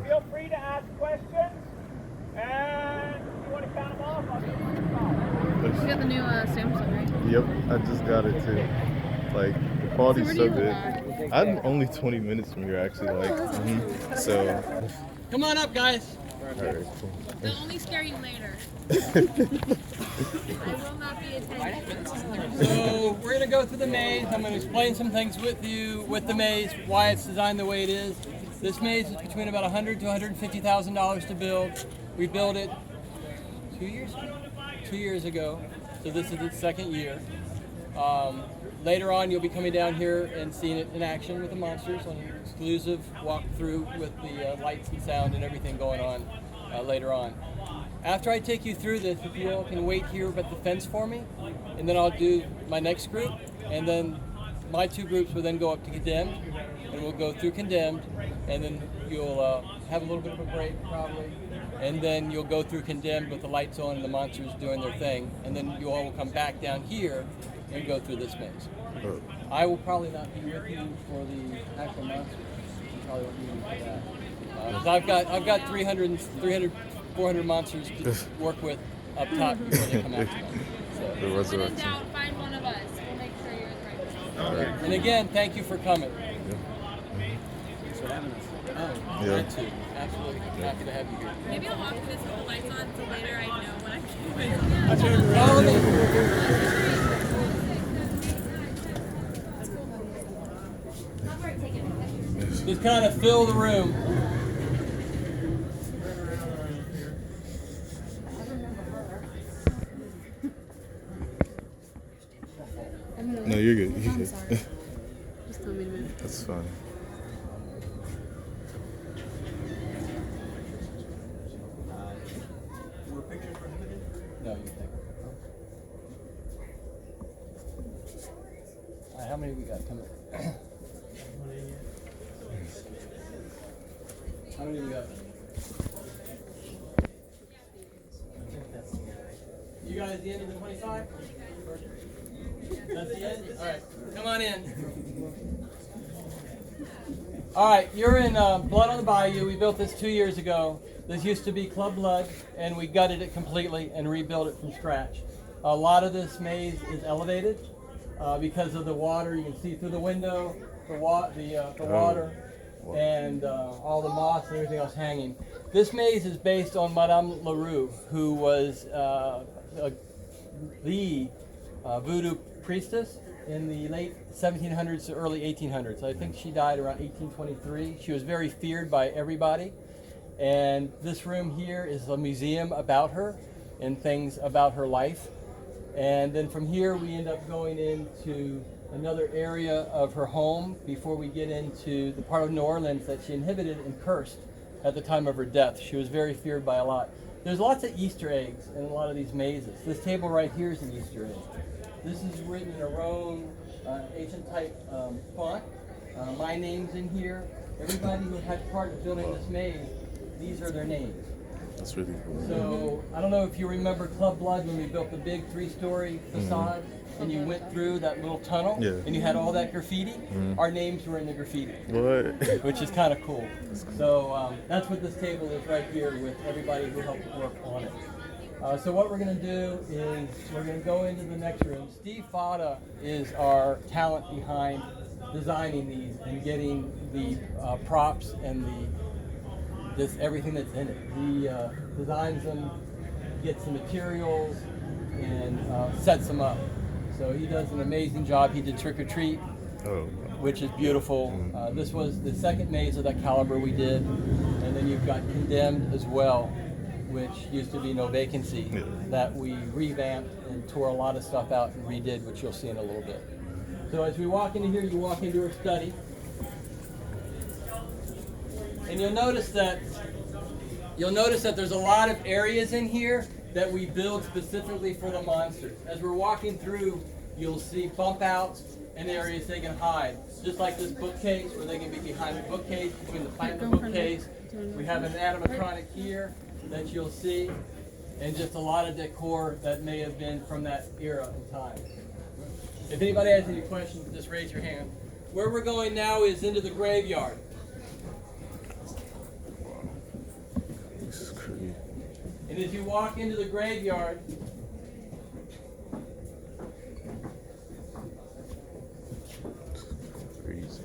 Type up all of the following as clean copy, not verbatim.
Feel free to ask questions, and if you want to count them off, I'll give you $5. You got the new Samsung, right? Yep, I just got it too. Like, the quality's so good. I'm only 20 minutes from here, actually. Like, so. Come on up, guys. Alright, cool. They'll only scare you later. I will not be attending. So we're gonna go through the maze. I'm gonna explain some things with you with the maze, why it's designed the way it is. This maze is between about $100,000 to $150,000 to build. We built it 2 years ago. So this is its second year. Later on, you'll be coming down here and seeing it in action with the monsters on an exclusive walkthrough with the lights and sound and everything going on later on. After I take you through this, if you all can wait here at the fence for me, and then I'll do my next group, and then my two groups will then go up to Condemned, and we'll go through Condemned, and then you'll have a little bit of a break probably, and then you'll go through Condemned with the lights on and the monsters doing their thing, and then you all will come back down here and go through this maze. I will probably not be with you for the actual monsters. You probably won't need me for that. 'Cause I've got 300, 400 monsters to work with up top before they come out to them. So. The resurrection. Find one of us. We'll make sure you're the right person. And again, thank you for coming. Thanks for having us. Oh, glad to. Absolutely happy to have you here. Maybe I'll walk through this with the lights on so later I know when I'm Just kind of fill the room. No, you're good. You're good. Just tell me to move. That's fine. No, you think. All right, how many we got coming? How many we got? You guys at the end of the 25? That's the end? All right, come on in. All right, you're in Blood on the Bayou. We built this 2 years ago. This used to be Club Blood, and we gutted it completely and rebuilt it from scratch. A lot of this maze is elevated because of the water. You can see through the window the water and all the moss and everything else hanging. This maze is based on Madame LaRue, who was the voodoo priestess in the late 1700s to early 1800s. I think she died around 1823. She was very feared by everybody. And this room here is a museum about her and things about her life. And then from here we end up going into another area of her home before we get into the part of New Orleans that she inhabited and cursed at the time of her death. She was very feared by a lot. There's lots of Easter eggs in a lot of these mazes. This table right here is an Easter egg. This is written in a Rome ancient type font. My name's in here. Everybody who had part of building this maze, these are their names. That's really cool. So I don't know if you remember Club Blood when we built the big 3-story facade and you went through that little tunnel and you had all that graffiti. Our names were in the graffiti. What? Which is kind of cool. So that's what this table is right here with everybody who helped work on it. So what we're going to do is we're going to go into the next room. Steve Fada is our talent behind designing these and getting the props and everything that's in it. He designs them, gets the materials, and sets them up. So he does an amazing job. He did Trick or Treat, which is beautiful. This was the second maze of that caliber we did. And then you've got Condemned as well, which used to be No Vacancy, that we revamped and tore a lot of stuff out and redid, which you'll see in a little bit. So as we walk into here, you walk into her study. And you'll notice that there's a lot of areas in here that we build specifically for the monsters. As we're walking through, you'll see bump outs and areas they can hide. Just like this bookcase, where they can be behind the bookcase, between the plant and the bookcase. We have an animatronic here that you'll see, and just a lot of decor that may have been from that era in time. If anybody has any questions, just raise your hand. Where we're going now is into the graveyard. This is crazy. And as you walk into the graveyard, Crazy.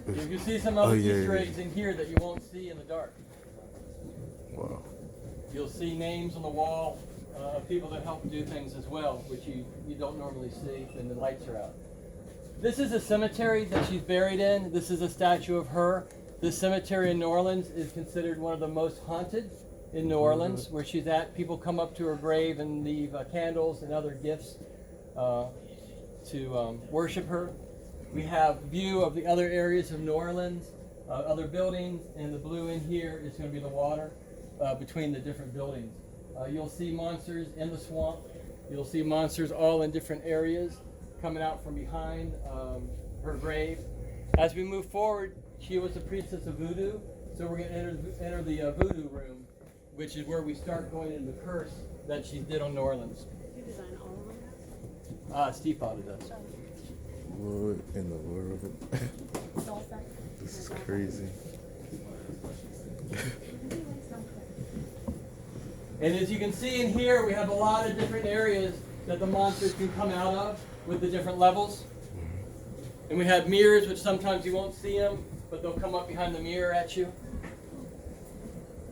you can see some other yeah, Easter yeah. eggs in here that you won't see in the dark. Wow. You'll see names on the wall of people that help do things as well, which you don't normally see when the lights are out. This is a cemetery that she's buried in. This is a statue of her. This cemetery in New Orleans is considered one of the most haunted in New Orleans, where she's at. People come up to her grave and leave candles and other gifts to worship her. We have view of the other areas of New Orleans, other buildings, and the blue in here is going to be the water between the different buildings. You'll see monsters in the swamp. You'll see monsters all in different areas coming out from behind her grave. As we move forward, she was a priestess of voodoo, so we're going to enter the voodoo room, which is where we start going into the curse that she did on New Orleans. You design all of them? Steve Potter does. What in the world? This is crazy. And as you can see in here, we have a lot of different areas that the monsters can come out of with the different levels. And we have mirrors, which sometimes you won't see them, but they'll come up behind the mirror at you.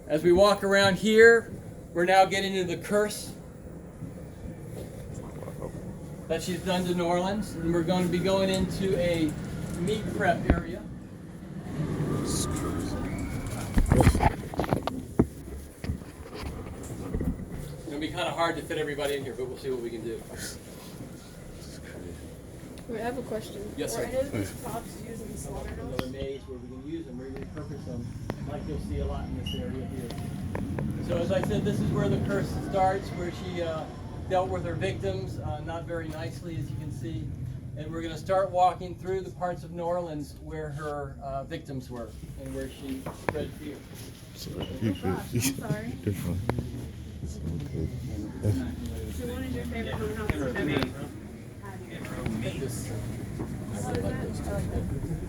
As we walk around here, we're now getting into the curse that she's done to New Orleans. And we're going to be going into a meat prep area. This is crazy. It's going to be kind of hard to fit everybody in here, but we'll see what we can do. Wait, I have a question. Yes, Were sir. any of these props used in the slaughterhouse? Another maze where we can use them, we're going to repurpose them, like you'll see a lot in this area here. So as I said, this is where the curse starts, where she dealt with her victims, not very nicely, as you can see. And we're going to start walking through the parts of New Orleans where her victims were and where she spread fear. Sorry. I'm sorry. You're fine. It's okay. So what is your favorite haunted house you've ever had?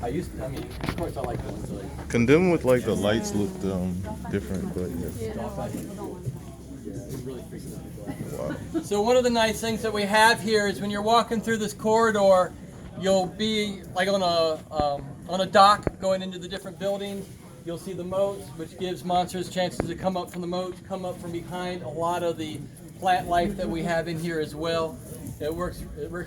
I mean, of course I like the ones like Condemn with like the lights looked different, but yeah. it really freaks people out. Wow. So one of the nice things that we have here is when you're walking through this corridor, you'll be like on a dock going into the different buildings. You'll see the moats, which gives monsters chances to come up from the moats, come up from behind a lot of the plant life that we have in here as well. It works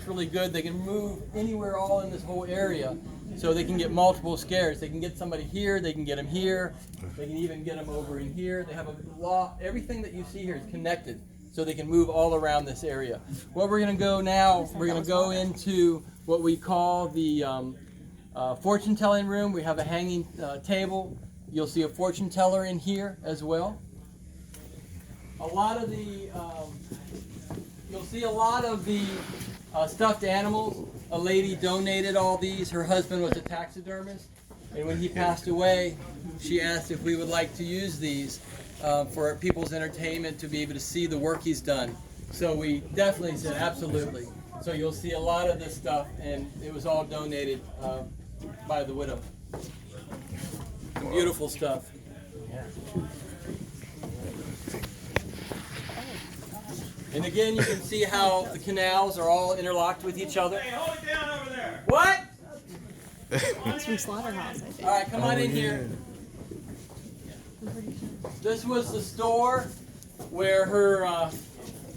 really good. They can move anywhere all in this whole area, so they can get multiple scares. They can get somebody here, they can get them here, they can even get them over in here. They have a law. Everything that you see here is connected, so they can move all around this area. What we're going to go now, we're going to go into what we call the fortune telling room. We have a hanging table. You'll see a fortune teller in here as well. A lot of the you'll see a lot of the stuffed animals. A lady donated all these. Her husband was a taxidermist, and when he passed away, she asked if we would like to use these for people's entertainment, to be able to see the work he's done. So we definitely said absolutely. So you'll see a lot of this stuff, and it was all donated by the widow. Beautiful stuff. And again, you can see how the canals are all interlocked with each other. Hey, hold it down over there. What? It's from Slaughterhouse, I think. All right, come on in here. This was the store where her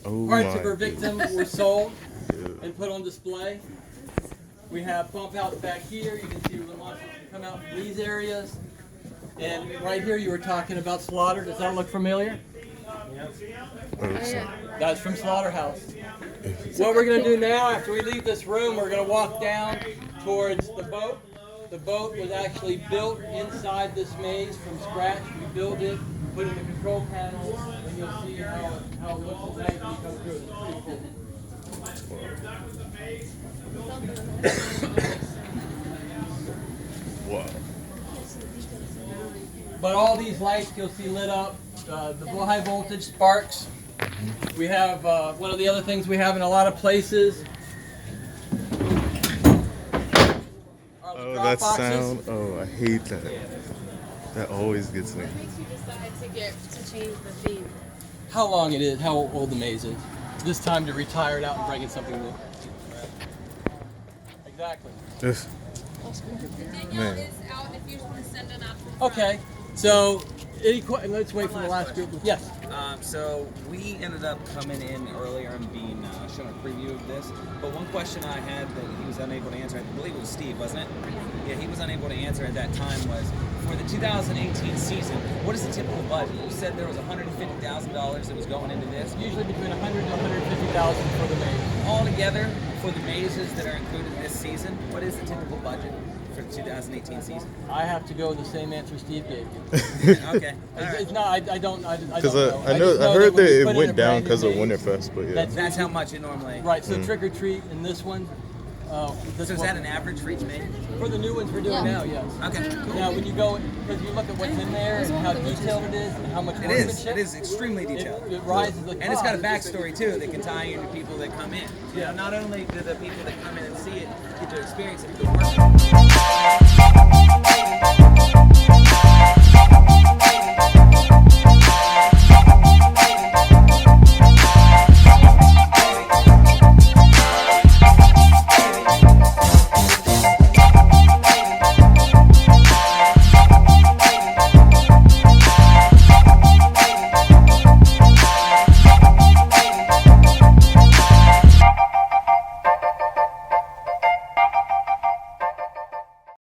parts of her victims were sold and put on display. We have bump outs back here. You can see where the monsters can come out from these areas. And right here, you were talking about slaughter. Does that look familiar? That's from Slaughterhouse. What we're going to do now, after we leave this room, we're going to walk down towards the boat The boat was actually built inside this maze from scratch. We built it, put in the control panels, and you'll see how it looks at night when you come through. It's pretty cool. Wow. But all these lights you'll see lit up, the high voltage sparks. We have, one of the other things we have in a lot of places. Oh, that sound. Oh, I hate that. That always gets me. What makes you decide to change the theme? How long it is, how old the maze is. This time to retire it out and bring in something new. Exactly. Just, Danielle is out if you want to send an application. Okay, so let's wait for the last group. Yes. So we ended up coming in earlier and being shown a preview of this. But one question I had that he was unable to answer, I believe it was Steve, wasn't it? Yeah, he was unable to answer at that time was, for the 2018 season, what is the typical budget? You said there was $150,000 that was going into this. Usually between 100 to 150,000 for the maze. Altogether, for the mazes that are included this season, what is the typical budget for the 2018 season? I have to go with the same answer Steve gave you. Okay. It's not. I don't know. because I just heard when that you it put in a went down brand new because of maze, Winterfest, but yeah. That's how much it normally. Right. So trick or treat in this one. This So is one- that an average for each maze? For the new ones we're doing now, yes. Okay. Now, when you go, because you look at what's in there and how detailed it is and how much It is. workmanship, It is extremely detailed. It rises like And it's got a flies. backstory too that can tie into people that come in. You know, not only do the people that come in and see it get to experience it, but the